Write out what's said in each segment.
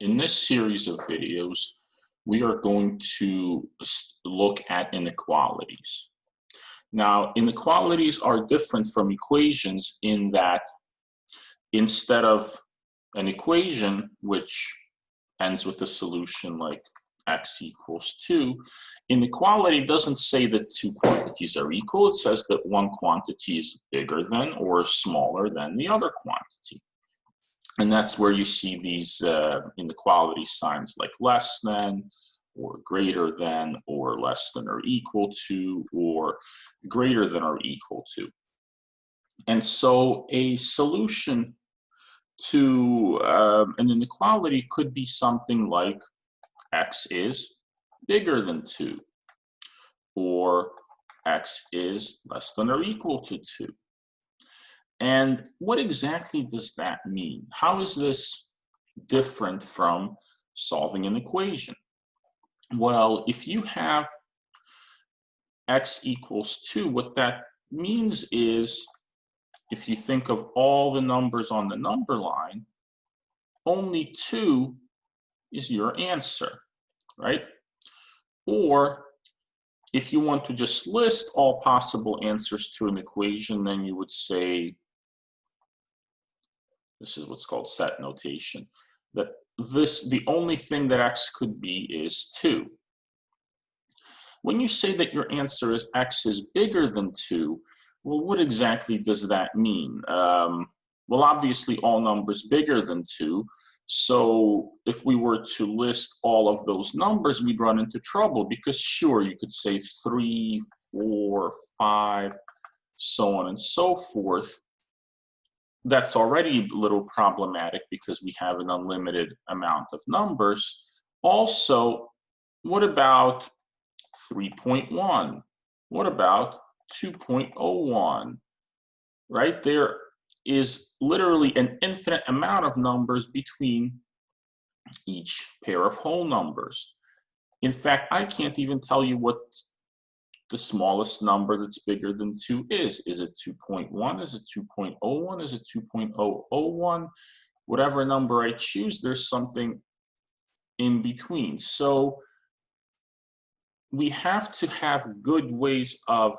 In this series of videos, we are going to look at inequalities. Now, inequalities are different from equations in that instead of an equation which ends with a solution like x equals 2, inequality doesn't say that two quantities are equal. It says that one quantity is bigger than or smaller than the other quantity. And that's where you see these inequality signs like less than, or greater than, or less than or equal to, or greater than or equal to. And so a solution to an inequality could be something like x is bigger than 2, or x is less than or equal to 2. And what exactly does that mean? How is this different from solving an equation? Well, if you have x equals 2, what that means is, if you think of all the numbers on the number line, only 2 is your answer, right? Or if you want to just list all possible answers to an equation, then you would say, this is what's called set notation, that the only thing that x could be is 2. When you say that your answer is x is bigger than 2, well, what exactly does that mean? Well, obviously all numbers bigger than 2. So if we were to list all of those numbers, we'd run into trouble, because sure, you could say 3, 4, 5, so on and so forth. That's already a little problematic because we have an unlimited amount of numbers. Also, what about 3.1? What about 2.01? Right? There is literally an infinite amount of numbers between each pair of whole numbers. In fact, I can't even tell you what the smallest number that's bigger than 2 is. Is it 2.1? Is it 2.01? Is it 2.001? Whatever number I choose, there's something in between. So we have to have good ways of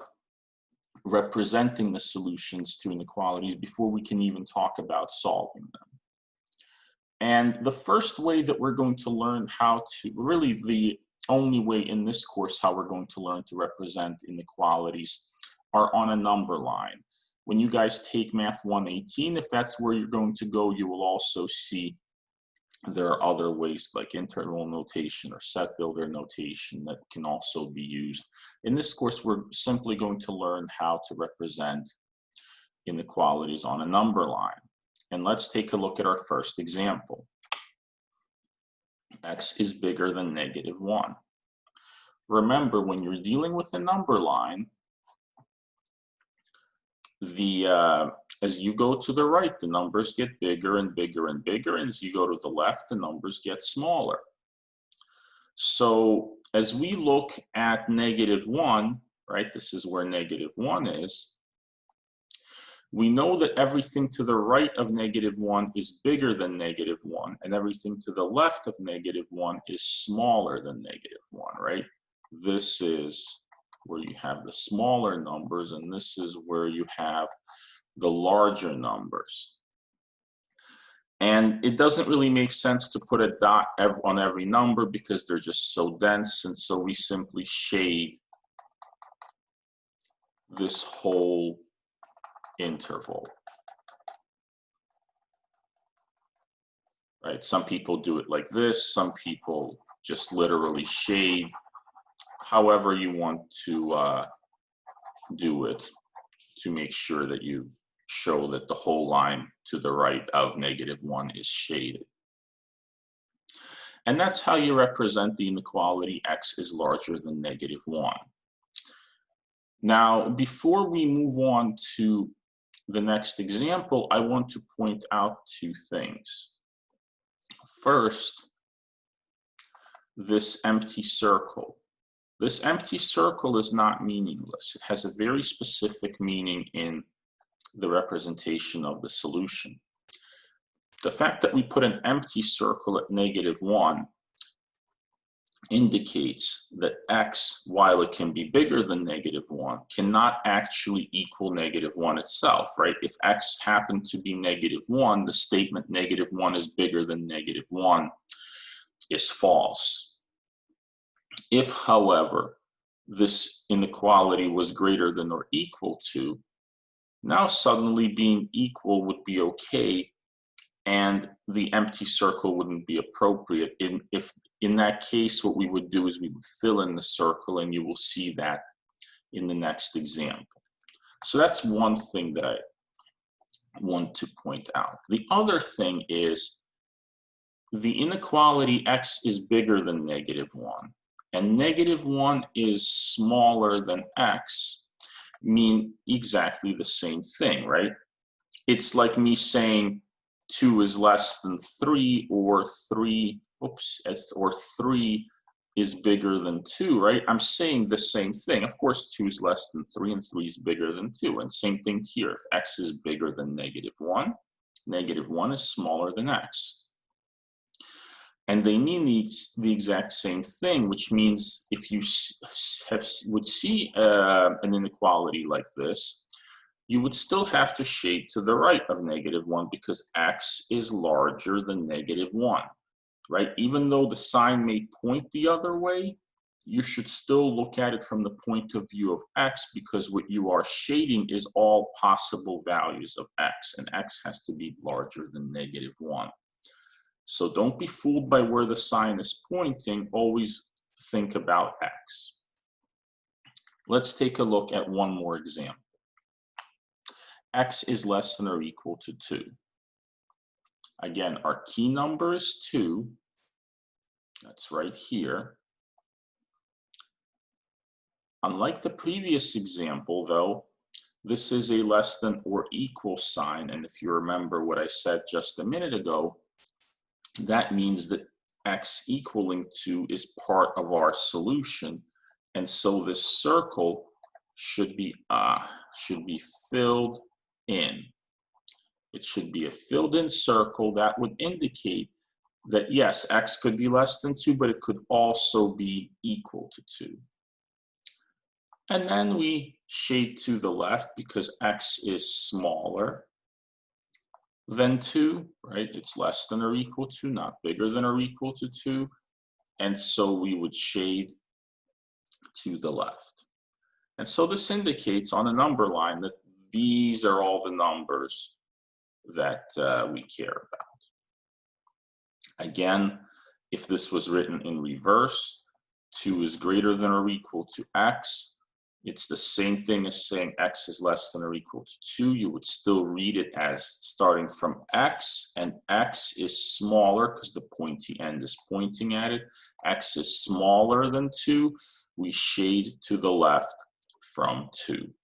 representing the solutions to inequalities before we can even talk about solving them. And the first way that we're going to learn how to, really the only way in this course how we're going to learn to represent inequalities, are on a number line. When you guys take Math 118, if that's where you're going to go, you will also see there are other ways like interval notation or set builder notation that can also be used. In this course, we're simply going to learn how to represent inequalities on a number line. And let's take a look at our first example. X is bigger than -1. Remember, when you're dealing with a number line, as you go to the right, the numbers get bigger and bigger and bigger, and as you go to the left, the numbers get smaller. So as we look at -1, right, this is where -1 is, we know that everything to the right of -1 is bigger than -1, and everything to the left of -1 is smaller than -1, right? This is where you have the smaller numbers, and this is where you have the larger numbers. And it doesn't really make sense to put a dot on every number because they're just so dense, and so we simply shade this whole interval. Right? Some people do it like this, some people just literally shade. However you want to do it to make sure that you show that the whole line to the right of -1 is shaded. And that's how you represent the inequality x is larger than -1. Now, before we move on to the next example, I want to point out two things. First, this empty circle. This empty circle is not meaningless. It has a very specific meaning in the representation of the solution. The fact that we put an empty circle at -1 indicates that x, while it can be bigger than -1, cannot actually equal -1 itself, right? If x happened to be -1, the statement -1 is bigger than -1 is false. If, however, this inequality was greater than or equal to, now suddenly being equal would be okay, and the empty circle wouldn't be appropriate. In that case, what we would do is we would fill in the circle, and you will see that in the next example. So that's one thing that I want to point out. The other thing is the inequality x is bigger than -1, and -1 is smaller than x mean exactly the same thing, right? It's like me saying 2 is less than 3, or 3 is bigger than 2, right? I'm saying the same thing. Of course, 2 is less than 3, and 3 is bigger than 2. And same thing here. If x is bigger than -1, -1 is smaller than x. And they mean the exact same thing, which means if you would see an inequality like this, you would still have to shade to the right of -1 because x is larger than -1, right? Even though the sign may point the other way, you should still look at it from the point of view of x, because what you are shading is all possible values of x, and x has to be larger than -1. So don't be fooled by where the sign is pointing. Always think about x. Let's take a look at one more example. X is less than or equal to 2. Again, our key number is 2. That's right here. Unlike the previous example, though, this is a less than or equal sign. And if you remember what I said just a minute ago, that means that x equaling 2 is part of our solution. And so this circle should be filled in. It should be a filled in circle that would indicate that yes, x could be less than 2, but it could also be equal to 2. And then we shade to the left because x is smaller than 2, right? It's less than or equal to, not bigger than or equal to 2. And so we would shade to the left. And so this indicates on a number line that these are all the numbers that we care about. Again, if this was written in reverse, 2 is greater than or equal to x. It's the same thing as saying x is less than or equal to 2. You would still read it as starting from x, and x is smaller because the pointy end is pointing at it. X is smaller than 2. We shade to the left from 2.